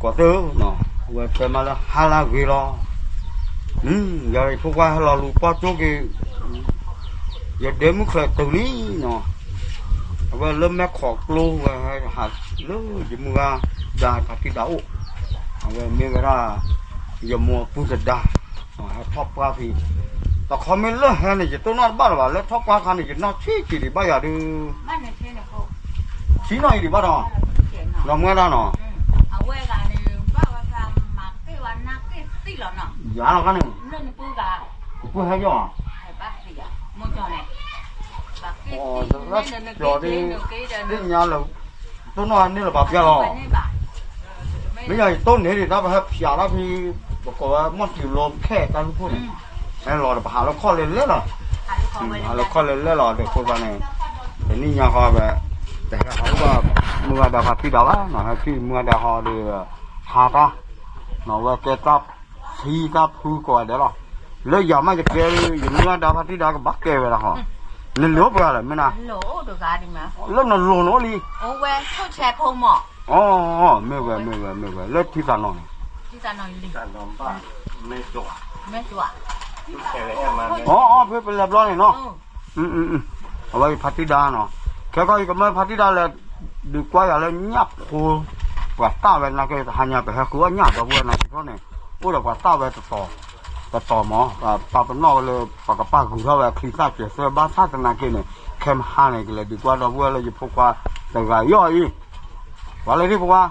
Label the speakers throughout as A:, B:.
A: có tớ nó vừa cái mà là hai là gì lo giờ phụ qua là lũ bao chỗ cái giờ đến mức là từ lý nó và lâm mẹ khó lô và hạt lớn chỉ mua ra phát cái đậu và mình ra giờ mua phụ giật đà thóc qua thì ta không biết là hay này chỉ tôi nói bắt là thóc qua khăn này chỉ nó chỉ để bây giờ đi chỉ nói đi bắt đó làm nghe ra nó giá nó cái này bữa hay chưa rồi đi nhà là tôi nóiนี่là bạc gia lò bây giờต้นนี้thì ta phải xả ra thì có mất nhiều lom khe ta lúcพูดnày lò làหาแล้วข้อเลยเลยหรอหาแล้วข้อเลยเลยหรอเด็กคนบ้านนี้แต่นี่nhà họ vềแต่เขาว่าmưa đã phát đi đó nó khi mưa đã họ đi hạ ta nó về cái tập khi tập phu coi đấy rồi lấy giờ mà cái mưa đã phát đi đó cái bắc kề về là họ nên lúa vào là mới nào
B: lúa được ra đi mà
A: lúc nào lúa nó đi
B: ô quê thôi xe phong mỏ
A: mê về lấy thi sản
B: nói đi
A: sản nó ba mê chua phải làm lo này nó ở đây phát đi đa nó cái coi cái mấy phát đi đa là đi qua là nhấp hồ và tao về là cái hàng nhà phải học cửa nhấp vào vừa này chỗ này ôi là quả tao vềต่อหมอปลาเป็นนอกเลยปลากระป๋าของเขาแบบคลีซ่าเกี่ยวกับบ้านท่าตนาเกเนี่ยเข้มห้าเนี่ยก็เลยดีกว่าเราเวลาอยู่พวกว่าแต่ก็ย่อยว่าอะไรที่พวกว่า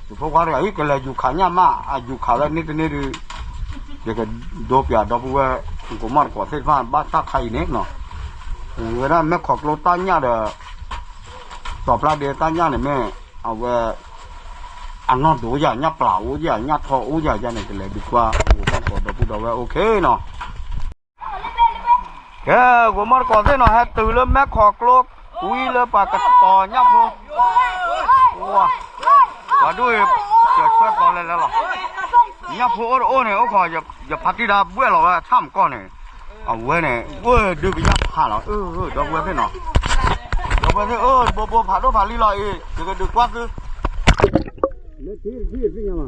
A: อยู่พวกว่าอะไรก็เลยอยู่ขายมาอยู่ขายแล้วนี่ดูเดี๋ยวก็ดูเปียดูพวกว่ากูมากกว่าเส้นฟ้าบ้านท่าไข่เนี่ยเนาะเวลาแม่ขอบโลต้าเนี่ยเด้อต่อปลาเดือต้าเนี่ยแม่เอาไว้อันนั้นดูอย่างเงี้ยเปล่าอย่างเงี้ยทออย่างนี้ก็เลยดีกว่าก็ดูพูดเอาไว้โอเคเนาะแค่กูมาก่อนที่เนาะให้ตื่นแล้วแม่ขอกลูกอุ้ยแล้วปากกระต่อยับเลยว้าว่าด้วยจะช่วยก่อนเลยแล้วหรอยับพูดโอ้เนี่ยโอ้ขออย่าพัดที่ดาเบื่อหรอกว่าทำก้อนเนี่ยเอาไว้เนี่ยเว้ยดูไปยับผ่าหรอดูไว้ที่เนาะดูไว้ที่บัวผ่าด้วยผ่าลีลอยเดี๋ยวก็ดูกว้างคือแล้วที่เป็นยังไง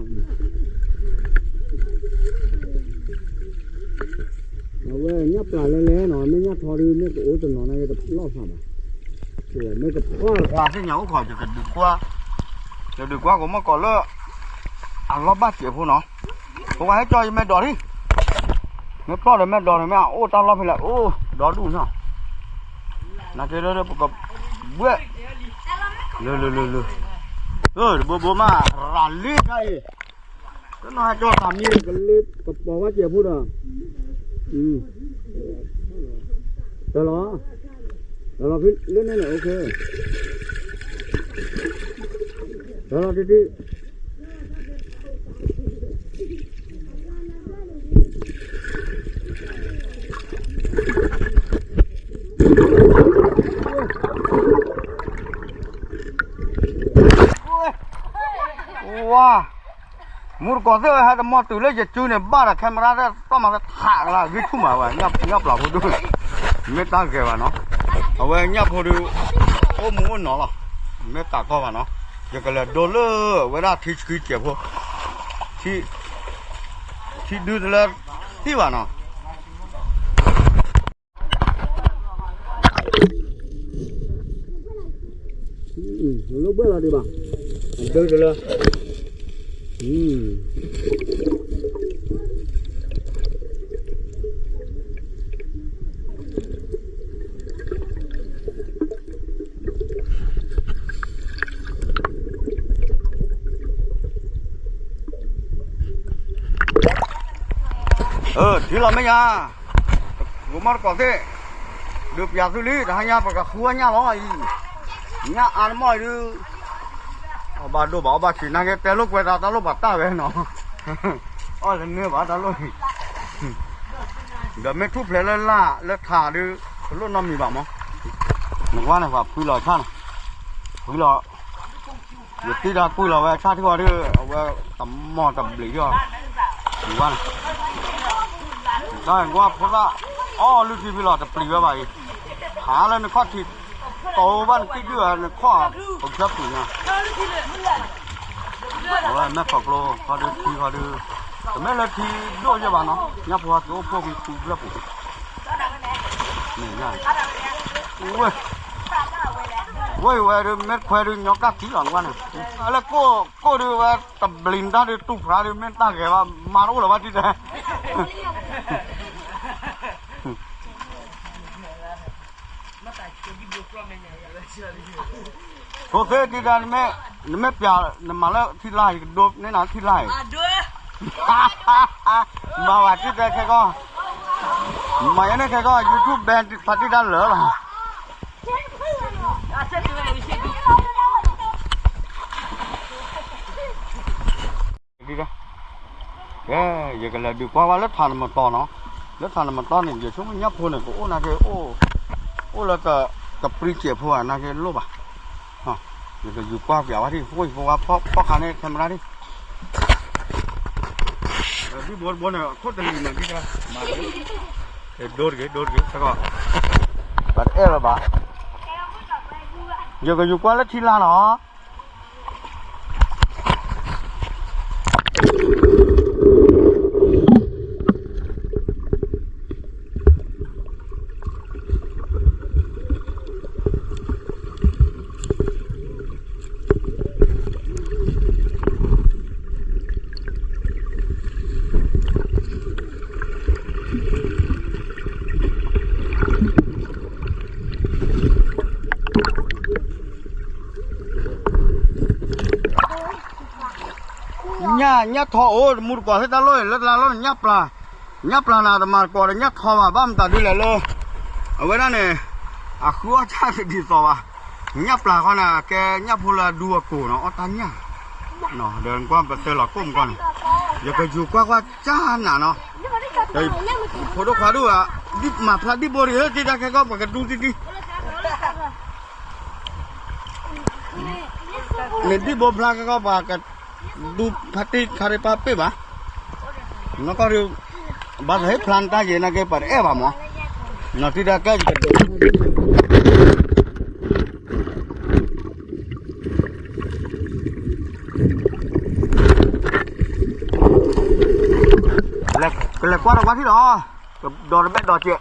A: เอาไว้ยับปลาเล่ๆหน่อยไม่ยับทอดีไม่ก็โอ้จนหน่อยจะล่อซ้ำอ่ะเดี๋ยวไม่ก็ว่าที่เหนียวขอจะกระดึกกว่าผมมาก่อนเลยรอบบ้านเสียพูเนาะผมว่าให้จอยแม่ดอดิไม่ปลอดเลยแม่ดอเลยแม่โอ้ตามรอบไปแล้วโอ้ดอดูเนาะน่าจะเรื่อยๆปกติเบื่อเลยบัวมารันลีไงก็น่าจะทำนี่กันลีก็บอกว่าเสียพูดอ่ะเดี๋ยวเราพี่เล่นนี่แหละโอเคเดี๋ยวเราดีว้ามูร์ก่อนเสียให้แต่มอตื่นเลยจะจูเนี่ยบ้าละแคมราได้ต้องมาถ่ายละวิทุ่มมาว่ะงับหลับพูดด้วยไม่ตั้งเกว่าเนาะเอาไว้งับพูดดูโอ้หมูเนาะล่ะไม่ตัดก็ว่าเนาะอย่างก็เลยโดนเลยเวลาที่คือเจ็บพวกที่ดูเลยที่ว่าเนาะลูกเบื่อแล้วดีป่ะเดินเลยที่เราไม่ยากูมาก่อนที่ดูอยากซื้อลีแต่ให้ยาปากขัวเนี่ยร้อยเนี่ยอ่านไม่ดูbà đồ bảo bà chỉ năng cái té lúc quay ra ta lúc bà ta về nó ôi lần nữa bà ta lúc giờ mấy thuốc lấy lấy thả đi lúc năm gì bảo mà mình qua này vào quy lò cha này quy lò việc tí ra quy lò về cha thì qua đi về tầm mò tầm lý cho mình qua này đây qua phút ra lúc gì quy lò tập lý về vậy há lên nó khoát thịt tàu ban cái đưa nó khoa không chấp gì nha ว่าแม่ฝักโลพอดูทีพอดูแต่แม่ละทีด้วยใช่ป่ะเนาะยับพอตัวพวกมีคูแล้วปุ๊บนี่ง่ายเว้ยเว้ยเว้ยแม่ควายดูยอกกัดที่หลังวันน่ะอะไรก็ดูว่าตะบลินด้าดูตุ๊กพระดูแม่ตาแกว่ามารู้หรือว่าที่ไหนโอเคที่ด้านแม่เปียมาแล้วที่ไล่โดนในหนาที่ไล่มาว่าที่แต่แค่ก็มาอย่างนี้แค่ก็ยูทูบแบนที่พัดที่ด้านเหลือล่ะดีนะยังก็เลยดูว่าแล้วทานมันต่อเนาะแล้วทานมันต่อเนี่ยเดี๋ยวช่วงนี้พูดเนี่ยก็โอ้น่าจะโอ้แล้วก็ปริเจียพัวน่าจะรู้ป่ะฮะยังก็อยู่กว่าเปียว่าที่พูดว่าพ่อขาเนี่ยทำอะไรดิที่บนเนี่ยโคตรดีนะที่นะมาโดดกี่แล้วก็บัดเอลบ่ะยังก็อยู่กว่าแล้วที่ละเนาะnhá thọ một quả hết ta lôi lết la lôi nhấp là nào mà quả đấy nhấp thọ mà băm ta đi lại lơ ở bên đó này khua cha thì đi sò à nhấp là con là cái nhấp là đua cổ nó tan nhá nó đơn qua bật tơ là côm con giờ cái dù qua cha nà nó đây phô đô khóa đu à đi mà phải đi bồi hết đi ra cái con cái đu đi nên đi bồi ra cái con và cái du pati khare pape ba no ko ru ba he planta je na ke par e ba mo no tidak ka le qua đâu quá thế đó đò nó bé đò chuyện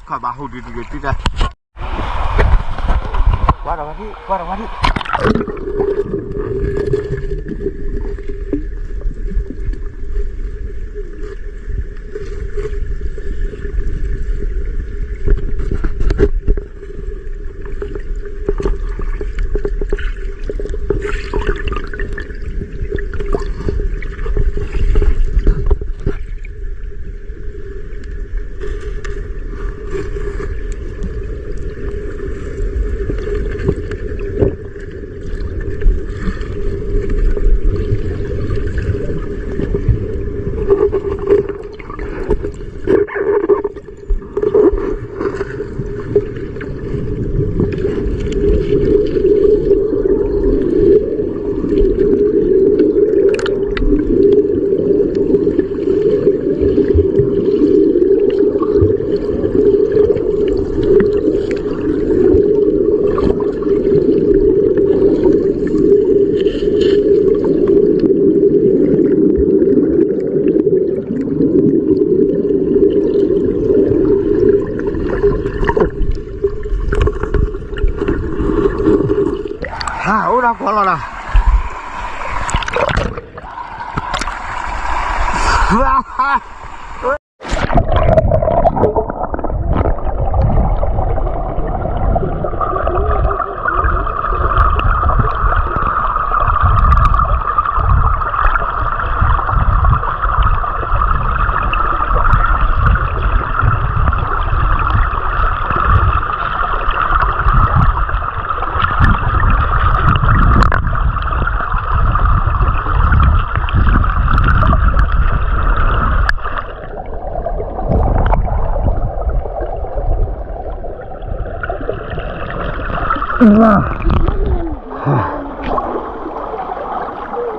A: khỏi bà hụt đi ra qua đâu đi đâu có là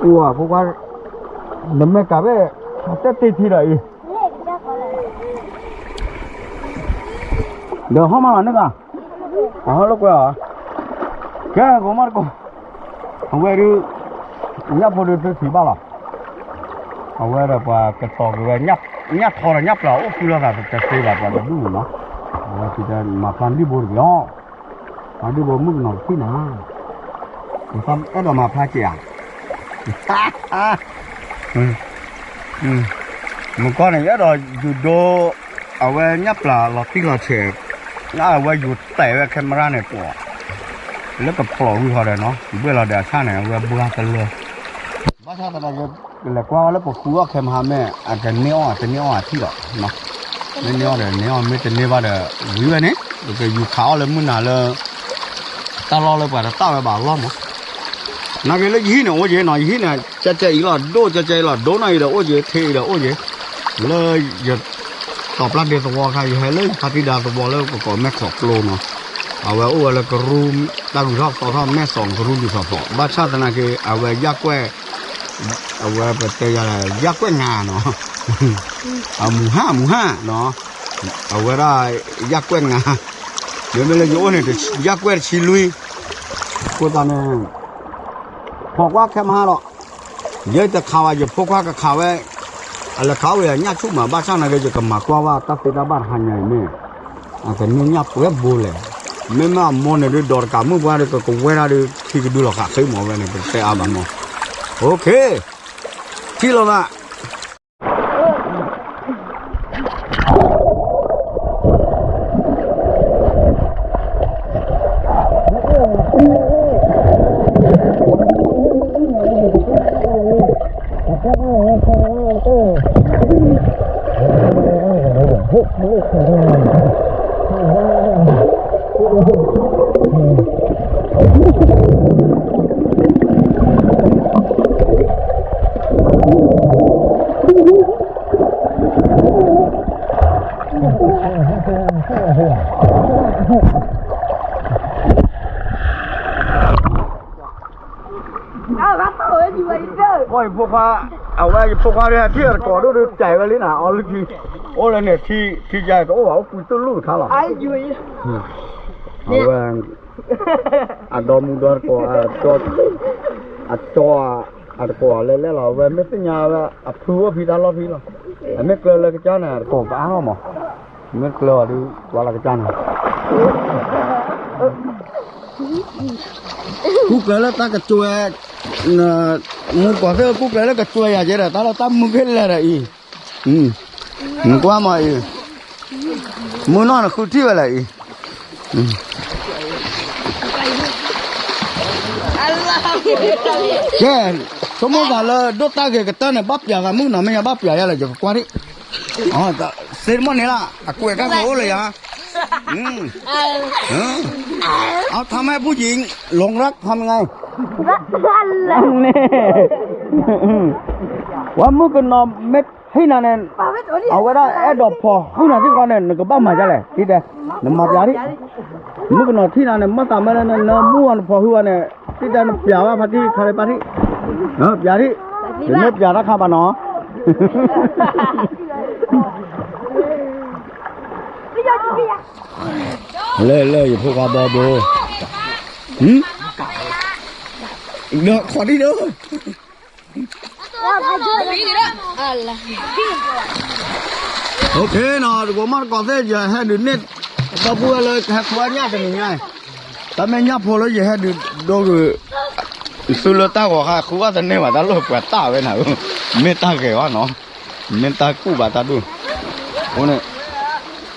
A: Ủa, cô qua nấm mẹ cả bé tết tít thì đấy. Được không mà nữa cả? Lúc rồi. Cái của mắt cô. Không về đi. Nhấp vô đi thì bao là. Không về được và cái tàu cái nhấp thôi là nhấp là ô phi là cái xe là và đúng nó. Thì mà phán đi bộ được đó. Phán đi bộ mức nào tí nào. Xong cái đó mà pha chè. Một con này rất rồi judo ở về nhấp là tí là chè. Nó ở về dù tẩy về camera này của. Lúc cái phổ huy họ đấy nó. Bây giờ để xa này về bùa tờ lừa. Bác xa tờ là qua lúc của khu kem hà mẹ. Cái neo thì đó. Nó. Neo để neo mấy tên neo vào để quý về này. Cái dù khảo lên muốn nào là ta lo lên phải là tao phải bảo lo mà. Nó cái gì nữa, gì nói gì này, chạy là đố này là gì, thì là gì, là giờ tọp lát để tọp vào hay lấy phát đi đào tọp vào lấy có mẹ sọc lô mà, à vậy là cái room ta cũng học tọp mẹ sọc cái room đi sọc, bắt sát là cái à vậy giác quẹ, à vậy bật tay là giác quẹ ngà nó, à mù ha nó, à vậy là giác quẹ ngà, nếu mà là chỗ này thì giác quẹ chi lui, cô ta nàyพอกว่าแค่มาหรอกเยอะจะข่าวจะพกว่าก็ข่าวไว้อะไรข่าวเนี่ยชุบมาบ้านช่างอะไรจะกำมากว่าตัดติดบ้านหันใหญ่เนี่ยแต่เนี่ยยับเว็บบูเลยไม่มาโมเนี่ยดูดอร์กามือว่าก็เวลาดูที่ดูหรอกค่ะเคยหมอไว้เนี่ยเป็นเสียอาบันหมอโอเคที่เราละโอ้ยพวกว่าเอาไว้พวกว่าเนี่ยที่ก่อดูใจไว้เลยนะเอาลึกทีโอ้แล้วเนี่ยที่ใจก็โอ้เอาคุยตัวลูกเขาหรอไอ้ยุ้ยเอาไว้อะดอมดอร์ก่อจออะก่อเลยแล้วเราไว้ไม่สัญญาว่าอะพูว่าพี่ตาล้อพี่หรอไม่เกลือเลยกระจานน่ะก่อก็อ้าวมั้งไม่เกลือดูว่าละกระจานน่ะกูเกลือแล้วตากระจวยมึงกว่าเธอกูเกลือแล้วกระจวยอย่างเงี้ยแต่เราตั้มมึงเกลืออะไรอีมึงกว่ามาอีมึงนอนคือที่อะไรอีแกสมมติว่าเราดูตาเกกันเนี่ยบับยากันมึงน่ะไม่ยาบับยาอะไรจะกว่าดิอ๋อแต่เสร็จมันนี่ละกูเองก็โง่เลยอ่ะเอาทำให้ผู้หญิงหลงรักทำไงรักกันเลยนี่ว่ามึงก็นอนเม็ดให้นานเนี่ยเอาไว้ได้แอดดอปพอให้นานที่ก่อนเนี่ยก็บ้ามาจะเลยที่เดียวน้ำมันยาดิมึงก็นอนที่นานเนี่ยมาตามมาเนี่ยน้ำม้วนพอหัวเนี่ยที่เดียวน้ำยาว่าพัดที่คาร์บอนที่ยาดิเดี๋ยวเม็ดยาราคาบ้านเนาะเลยพวกอาบอโบเนาะขอดีเด้อโอเคเนาะกูมาก่อนเสียจะให้ดูเน็ตตะปูเลยให้ขวานยาเป็นยังไงแต่ไม่ยาพอเลยจะให้ดูสุลต่านก็ค่ะคือว่าจะเนี่ยว่าตาลูกกว่าตาไปไหนไม่ตาเกว่าเนาะไม่ตากู้บาตาดูโอ้เนี่ย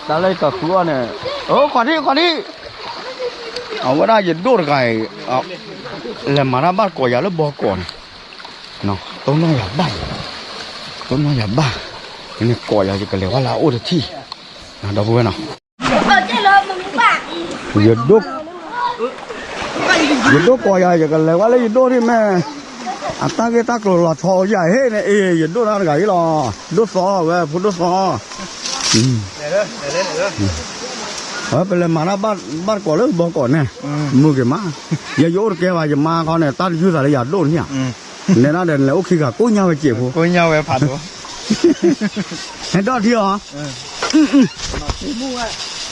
A: ตาเลยก็คือว่าเนี่ยโอ้ขอดีเอาว่าได้จะดูดไก่เอาแล้วมาหน้าบ้านก่อยาแล้วบอกก่อนเนาะต้องน้อยอย่าบ้านี่ก่อยาจะกันเลยว่าลาโอ้ที่นะดอกบัวเนาะอย่าดูก่อยาจะกันเลยว่าเลยอย่าดูที่แม่อัตราเกตักหล่อทอใหญ่เฮ้เนี่ยอย่าดูอะไรหรอดูซอเว้ยพูดดูซอเป็นเลยมาหน้าบ้านก่อนเลยบอกก่อนเนี่ยมือเก็บมาอย่าโยนแกว่าจะมาเขาเนี่ยตั้งชื่ออะไรอย่าโดนเนี่ย เนี่ยน่าเดินแล้วโอเคค่ะกูยังไปเจ็บหัว
C: ကိုညောက်ပဲဖတ်တော့
A: เห็นดอกที่เหรอ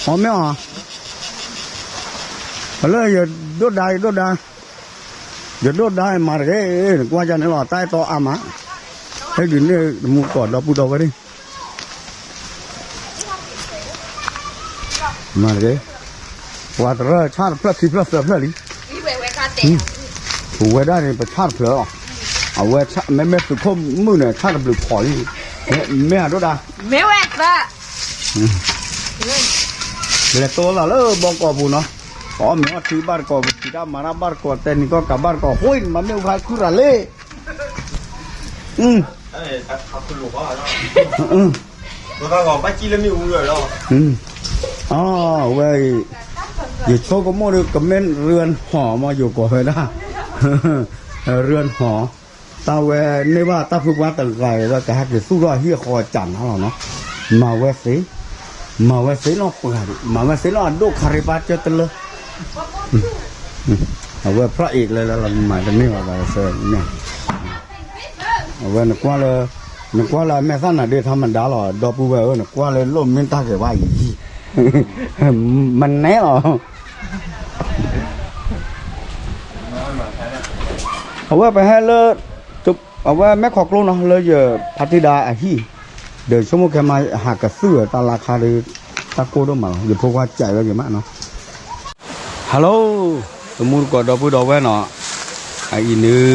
A: หอมไหมอ่ะเลยอย่าโดดได้อย่าโดดได้มาเลยกว่าจะเนี่ยหล่อใต้ต่ออามาให้ดินเนี่ยมูกอดเราปูดอกไว้ดิมาเลยว่าแต่ละชาติเพลิดที่เพลิดลิ
B: ဒီဝဲဝဲကတဲ့
A: ผู้เวด้เนี่ยประชาติเพลิดเอาเวชไม่สุดข้อมือเนี่ยชาติเปลือกพอนี่ไม่หาโดดได้
B: မဲဝဲက
A: เลยตัวละเลยบอกกบูเนาะอ๋อมีว่าที่บ้านก็ที่ด้านมาหน้าบ้านก็แต่นี่ก็กลับบ้านก็ห้ยมันไม่ไหวคืออะไร
C: အဲ့ဒါဖတ်လို့ပါတော့ဘာကောပတ်ကြည့်လည်းမဟုတ်ဘူးတော့
A: อ๋อเว้ยอยู่โชก็มั่วเลยกับเม่นเรือนหอมาอยู่ก่อนเลยนะเรือนหอตาเวนี่ว่าตาพูดว่าแต่ไกลว่าจะให้สู้รอดเฮียคอจันทร์เขาเนาะมาเวสิเราเปิดมาเวสิเราดูคาริบาเจตเลยเอาไว้พระเอกเลยแล้วเราหมายถึงนี่ว่าอะไรเสร็จเนี่ยเอาไว้นึกว่าเลยแม่สั้นน่ะเดี๋ยวทำมันด่าหรอดอปูไว้นึกว่าเลยล่มมินตาเกี่ยวว่าอีมันแน่หรอเอาไว้ไปให้เลิศจุบเอาไว้แม่ขอกลงเนาะเลยเยอะพัทธิดาฮีเดี๋ยวชั่วโมงแค่มาหากกระเสื้อตาราคาเลยตะโกนด้วยมาเดี๋ยวพวกว่าใจไว้กี่มั้งเนาะฮัลโหลสมมุติก็ดอปูดอไว้เนาะไอ้นี่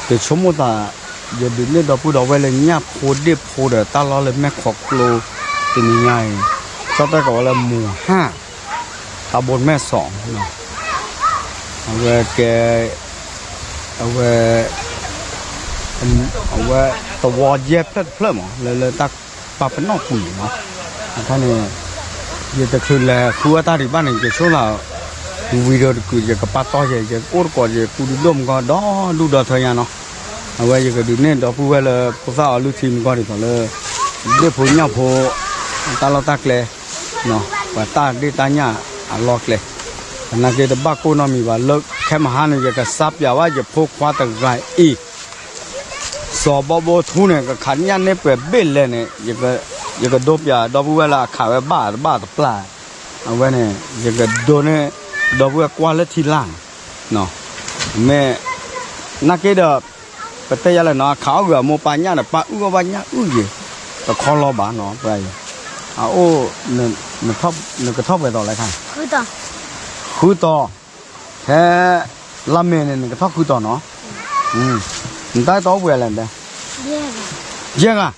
A: เดี๋ยวชั่วโมงตาอย่าดื่มเนี่ยดอปูดอไว้เลยเนี่ยโพดเด็บโพดตาล้อเลยแม่ขอกโลเป็นยังไงก็ได้กับว่าหมู่5ตำบลแม่สองเนาะเอาไว้แกเอาไว้ตัวเย็บเพลิดมั้งเลยตักปะเป็นนอกปุ๋ยเนาะท่านเนี่ยยังจะคืนแลครัวตาที่บ้านเนี่ยจะช่วยเราวิดีโอคือจะกับป้าต้อยจะโอดก่อนจะกูดูลมก็ดูดอทอยเนาะเอาไว้จะดูเนี่ยดอกผู้ไว้เลยผู้สาวลูกทีมก็ดีต่อเลยเดี๋ยวผู้เนี่ยผู้ตาเราตักเลยเนาะว่าตาได้ตาเนี่ยล็อกเลยนักเก็ตบ้ากูน้องมีว่าเลิกแค่มาหาเนี่ยจะซับอย่าว่าจะพกคว้าตะไคร้อีสอบบ่ทุเนี่ยก็ขันยันเนี่ยเปิดเบ็ดเลยเนี่ยยังก็ดบยาดบเวลาขายบ้าตะปลาเอาไว้เนี่ยยังก็โดนเนี่ยดบเวลากว่าแล้วทีล่างเนาะแม่นักเก็ตไปเตะอะไรเนาะขาวเหลือโมปานยาเนี่ยปะก็ปานยายี่ก็คอรอบานเนาะไปโอ้เนี่ยท็อปเนี่ยก็ท็อปไปต่ออะไรกันคือต่อแค่ลำเมนเนี่ยก็ท็อปคือต่อเนาะมันได้ต่อเวลาเลยเยอะอ่ะ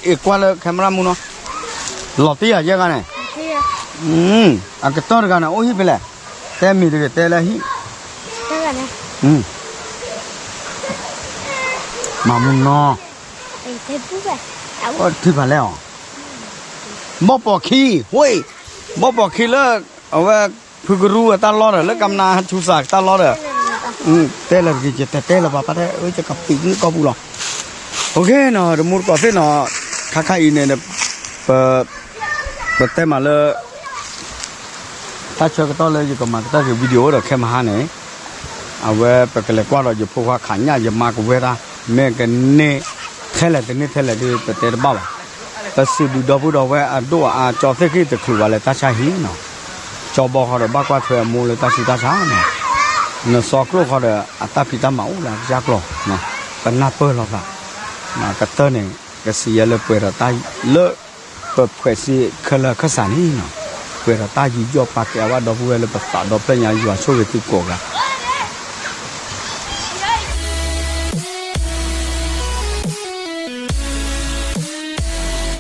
A: ไอ้กว่าเลยแคมรามุนเนาะหลอดที่อ่ะเยอะกันเนี่ยอ่ะก็ต่อกันนะโอ้ยไปเลยแต่มีตัวแต่ละฮีมามุนเนาะที่ผ่านแล้วบ่ปอกขี้เว้ยบ่ปอกขี้แล้วเอาไว้พึกรู้ตาล้อเด้อแล้วกำนาชูสากตาล้อเด้อแต่ละกิจแต่ละป่ะแต่จะกับปีกก็บุหรอโอเคเนาะเดี๋ยวมูก็เสร็จเนาะค่าๆอีเนี่ยเปิดแต่มาเลยถ้าเชื่อก็ต้องเลยอยู่กับมาถ้าเกิดวิดีโอเดี๋ยวแค่มาหาเนี่ยเอาไว้ไปกันเลยกว่าเราจะพกว่าขันยาจะมากับเวลาแม่กันเนี่ยแค่ละแต่เนี่ยแค่ละที่ไปแต่บ้าแต่สุดดอกผู้ดอกไว้ดูจอเสกจะคือว่าเลยตาชาหินเนาะจอบอกเขาเดี๋ยวบ้ากว่าเธอมูเลยตาสีตาช้าเนาะเนาะสอกลูกเขาเดี๋ยวตาพิตาเมาละจักหรอเนาะกันน่าเปิดหรอกละมากัตเตอร์เนี่ยก็เสียเลยเปิดตาเลอะเปิดเผยสิเคลื่อนข้าสารนี่เนาะเปิดตาหยิบยกปากแกว่าดอกผู้เลยเปิดตาดอกเป็นยังอยู่ช่วยติดโกกะ